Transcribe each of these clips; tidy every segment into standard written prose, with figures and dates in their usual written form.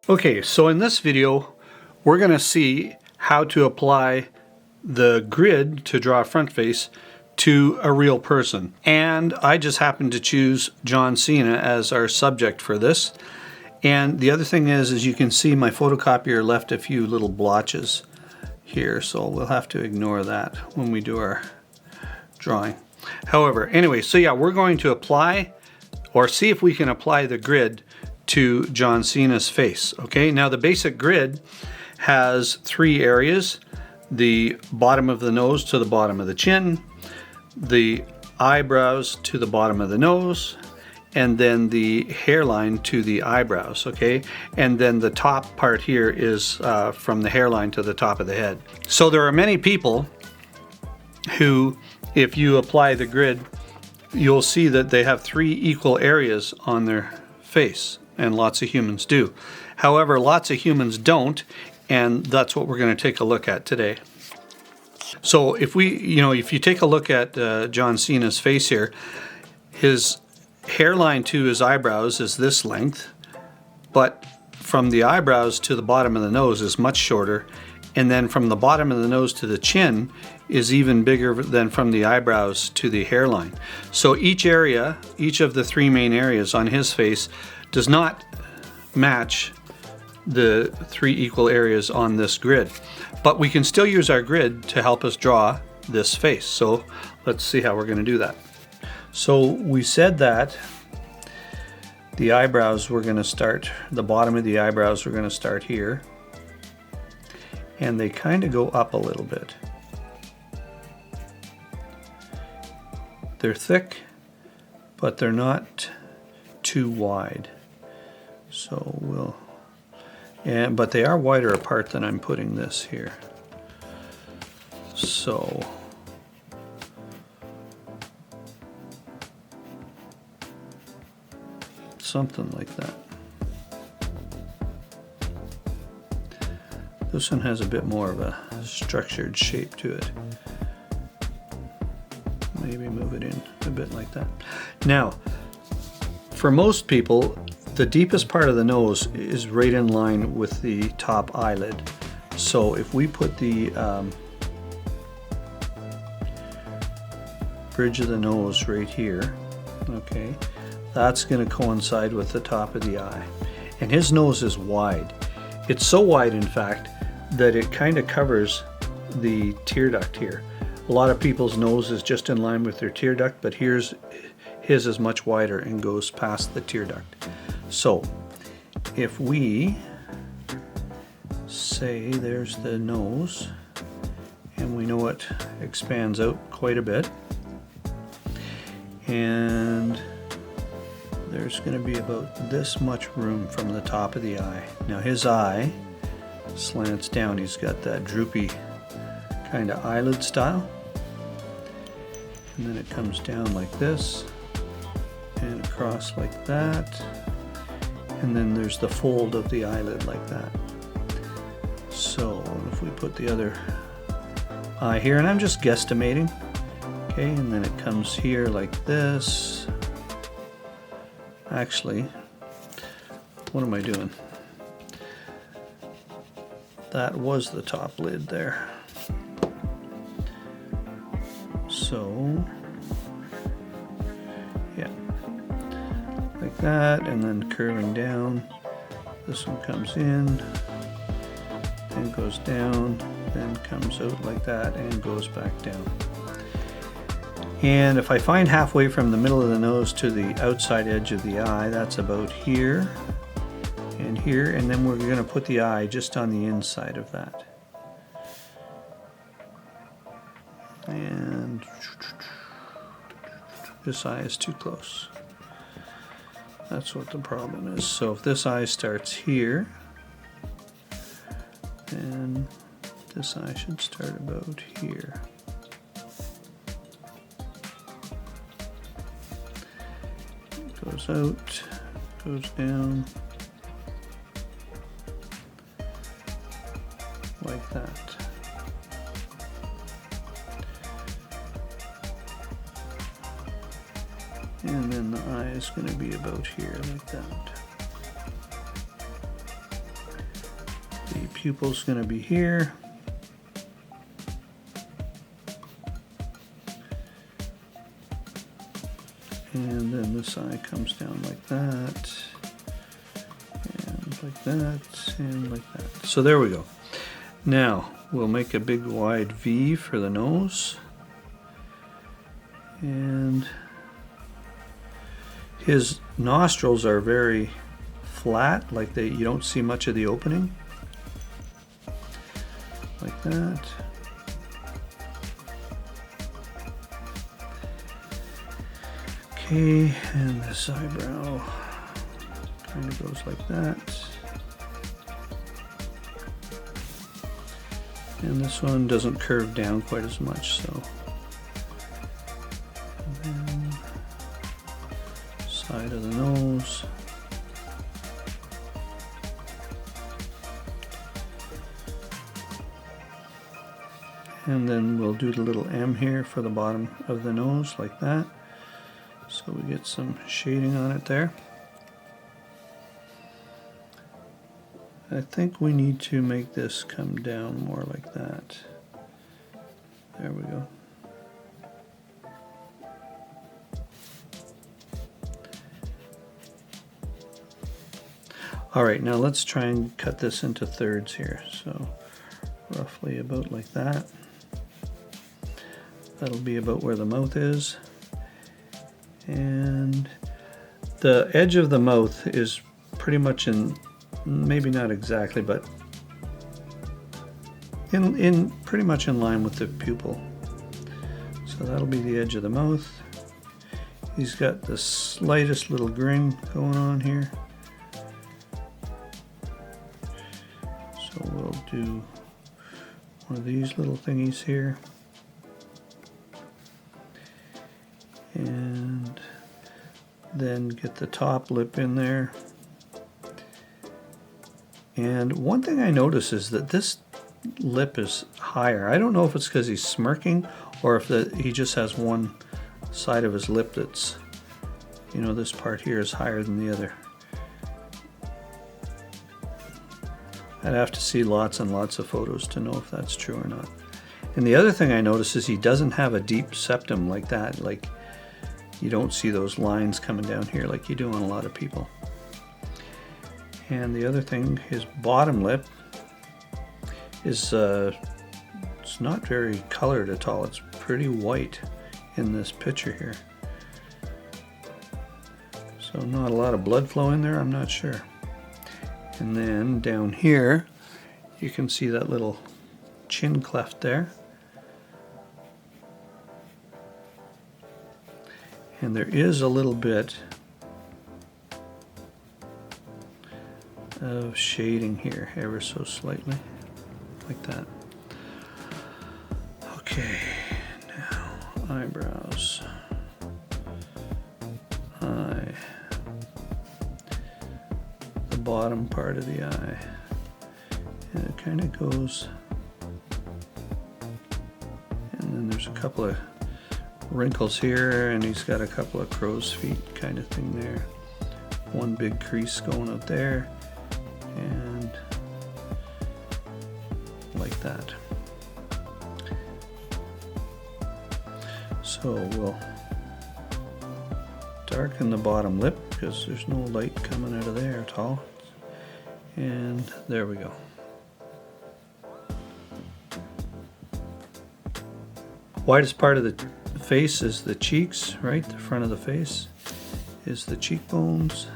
Okay, so in this video, we're going to see how to apply the grid to draw a front face to a real person. And I just happened to choose John Cena as our subject for this. And the other thing is you can see my photocopier left a few little blotches here, so we'll have to ignore that when we do our drawing. However, anyway, so yeah, we're going to apply or see if we can apply the grid to John Cena's face. Okay, now the basic grid has three areas: the bottom of the nose to the bottom of the chin, the eyebrows to the bottom of the nose, and then the hairline to the eyebrows. Okay, and then the top part here is from the hairline to the top of the head. So there are many people who, if you apply the grid, you'll see that they have three equal areas on their face, and lots of humans do. However, lots of humans don't, and that's what we're going to take a look at today. So if you take a look at John Cena's face here, his hairline to his eyebrows is this length, but from the eyebrows to the bottom of the nose is much shorter, and then from the bottom of the nose to the chin is even bigger than from the eyebrows to the hairline. So each of the three main areas on his face does not match the three equal areas on this grid. But we can still use our grid to help us draw this face. So let's see how we're going to do that. So we said that the eyebrows were going to start, the bottom of the eyebrows were going to start here, and they kind of go up a little bit. They're thick, but they're not too wide. So but they are wider apart than I'm putting this here. So something like that. This one has a bit more of a structured shape to it. Maybe move it in a bit like that. Now, for most people, the deepest part of the nose is right in line with the top eyelid. So if we put the bridge of the nose right here, okay, that's going to coincide with the top of the eye. And his nose is wide. It's so wide, in fact, that it kind of covers the tear duct here. A lot of people's nose is just in line with their tear duct, but his is much wider and goes past the tear duct. So if we say there's the nose, and we know it expands out quite a bit, and there's going to be about this much room from the top of the eye. Now his eye slants down. He's got that droopy kind of eyelid style, and then it comes down like this and across like that, and then there's the fold of the eyelid like that. So if we put the other eye here, and I'm just guesstimating, okay, and then it comes here like this. Actually, what am I doing? That was the top lid there. So, yeah, like that, and then curving down. This one comes in, then goes down, then comes out like that, and goes back down. And if I find halfway from the middle of the nose to the outside edge of the eye, that's about here and here, and then we're going to put the eye just on the inside of that. And this eye is too close. That's what the problem is. So if this eye starts here, then this eye should start about here. Goes out, goes down, like that. And then the eye is going to be about here, like that. pupil's going to be here. And then this eye comes down like that, and like that, and like that. So there we go. Now we'll make a big wide V for the nose. And his nostrils are very flat, like you don't see much of the opening. Like that. Okay, and this eyebrow kind of goes like that. And this one doesn't curve down quite as much, so. And then side of the nose. And then we'll do the little M here for the bottom of the nose, like that. So we get some shading on it there. I think we need to make this come down more like that. There we go. All right, now let's try and cut this into thirds here. So roughly about like that. That'll be about where the mouth is. And the edge of the mouth is pretty much in, maybe not exactly, but in pretty much in line with the pupil. So that'll be the edge of the mouth. He's got the slightest little grin going on here. So we'll do one of these little thingies here. And then get the top lip in there. And one thing I notice is that this lip is higher. I don't know if it's because he's smirking or if he just has one side of his lip that's, you know, this part here is higher than the other. I'd have to see lots and lots of photos to know if that's true or not. And the other thing I notice is he doesn't have a deep septum like that. Like, you don't see those lines coming down here like you do on a lot of people. And the other thing, his bottom lip is it's not very colored at all. It's pretty white in this picture here. So not a lot of blood flow in there, I'm not sure. And then down here, you can see that little chin cleft there. And there is a little bit of shading here, ever so slightly, like that. Okay, now eyebrows. Eye. The bottom part of the eye. And it kind of goes, and then there's a couple of wrinkles here, and he's got a couple of crow's feet kind of thing there. One big crease going out there, and like that. So we'll darken the bottom lip because there's no light coming out of there at all. And there we go. Widest part of the face is the cheeks, right? The front of the face is the cheekbones.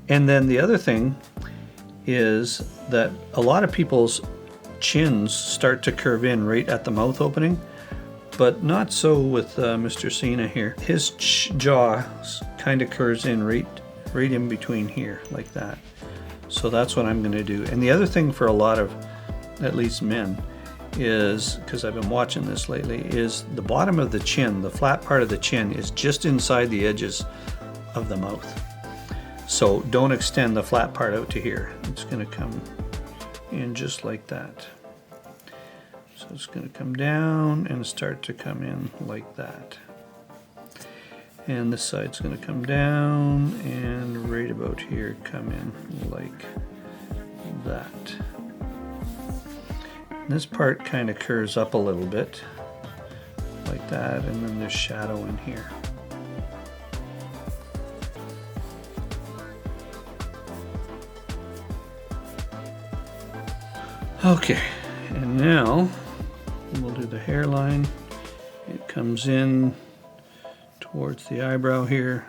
And then the other thing is that a lot of people's chins start to curve in right at the mouth opening, but not so with Mr. Cena here. His jaw kind of curves in right in between here, like that. So that's what I'm going to do. And the other thing for a lot of, at least men, is, because I've been watching this lately, is the bottom of the chin, the flat part of the chin, is just inside the edges of the mouth. So don't extend the flat part out to here. It's going to come in just like that. So it's going to come down and start to come in like that. And this side's going to come down and right about here come in like that. This part kind of curves up a little bit, like that, and then there's shadow in here. Okay, and now we'll do the hairline. It comes in towards the eyebrow here,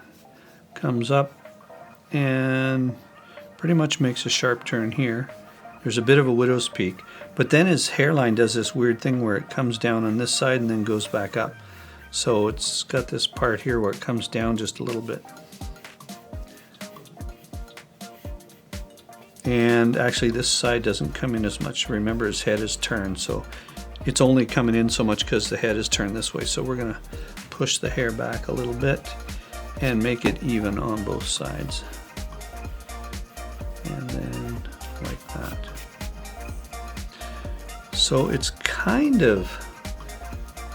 comes up, and pretty much makes a sharp turn here. There's a bit of a widow's peak, but then his hairline does this weird thing where it comes down on this side and then goes back up. So it's got this part here where it comes down just a little bit. And actually this side doesn't come in as much. Remember, his head is turned, so it's only coming in so much because the head is turned this way. So we're gonna push the hair back a little bit and make it even on both sides. And then like that. So it's kind of,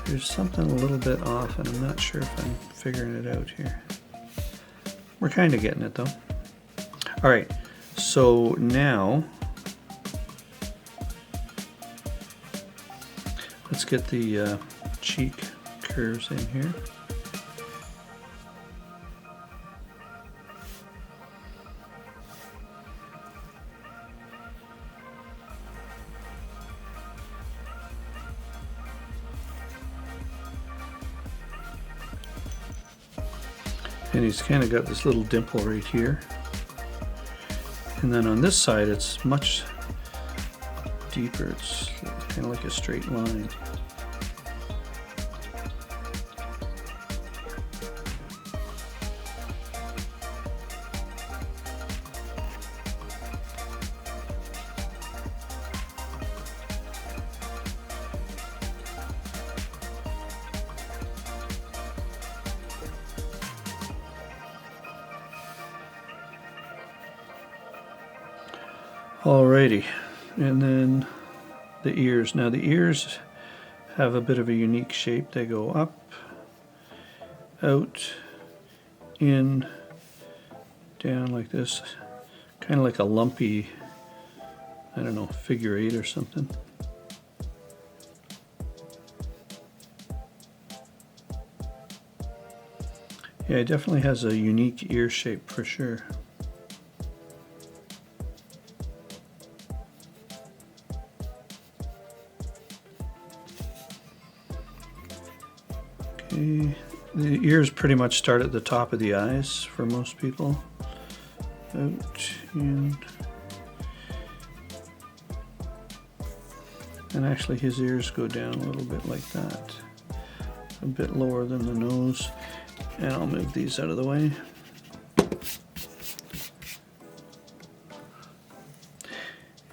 there's something a little bit off, and I'm not sure if I'm figuring it out here. We're kind of getting it though. All right, so now let's get the cheek curves in here. And he's kind of got this little dimple right here. And then on this side, it's much deeper. It's kind of like a straight line. Alrighty, and then the ears. Now the ears have a bit of a unique shape. They go up, out, in, down like this, kind of like a lumpy, I don't know, figure eight or something. Yeah, it definitely has a unique ear shape for sure. The ears pretty much start at the top of the eyes for most people. Out and actually his ears go down a little bit like that. A bit lower than the nose. And I'll move these out of the way.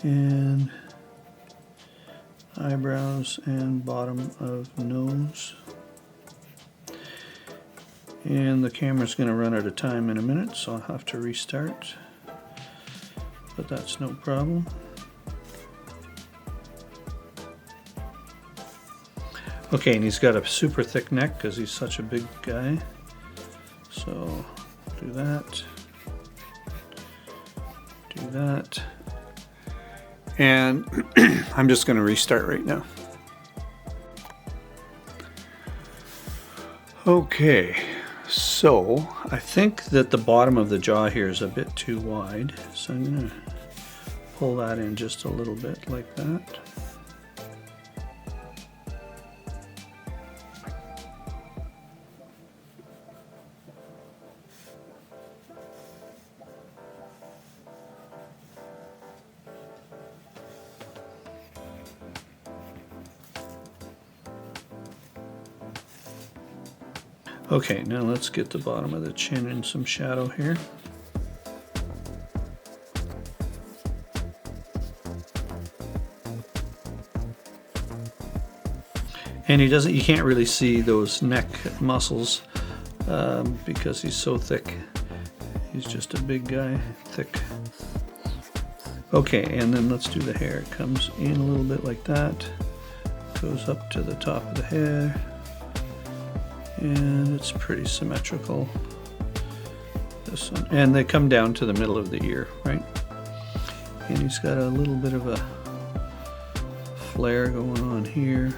And eyebrows and bottom of nose. And the camera's going to run out of time in a minute, so I'll have to restart. But that's no problem. Okay, and he's got a super thick neck because he's such a big guy. So do that. Do that. And I'm just going to restart right now. Okay. So I think that the bottom of the jaw here is a bit too wide, so I'm going to pull that in just a little bit like that. Okay, now let's get the bottom of the chin in some shadow here. And you can't really see those neck muscles because he's so thick. He's just a big guy, thick. Okay, and then let's do the hair. It comes in a little bit like that, goes up to the top of the hair. And it's pretty symmetrical. This one, and they come down to the middle of the ear, right? And he's got a little bit of a flare going on here.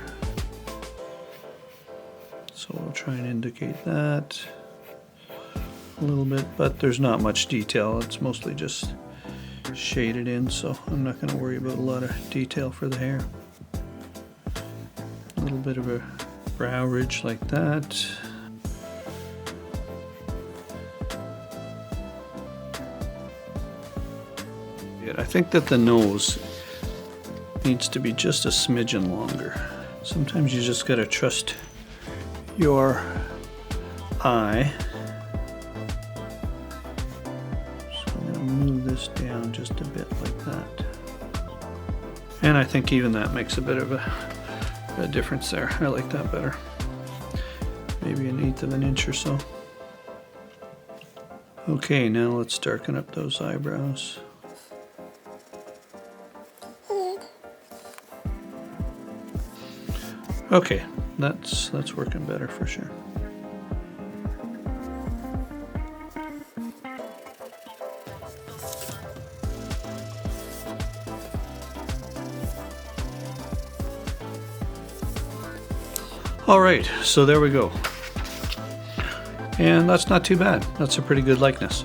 So we'll try and indicate that a little bit, but there's not much detail. It's mostly just shaded in, so I'm not going to worry about a lot of detail for the hair. A little bit of a brow ridge like that. I think that the nose needs to be just a smidgen longer. Sometimes you just gotta trust your eye. So I'm gonna move this down just a bit like that. And I think even that makes a bit of a difference there. I like that better. Maybe 1/8 of an inch or so. Okay, now let's darken up those eyebrows. Okay, that's working better for sure. All right, so there we go. And that's not too bad. That's a pretty good likeness.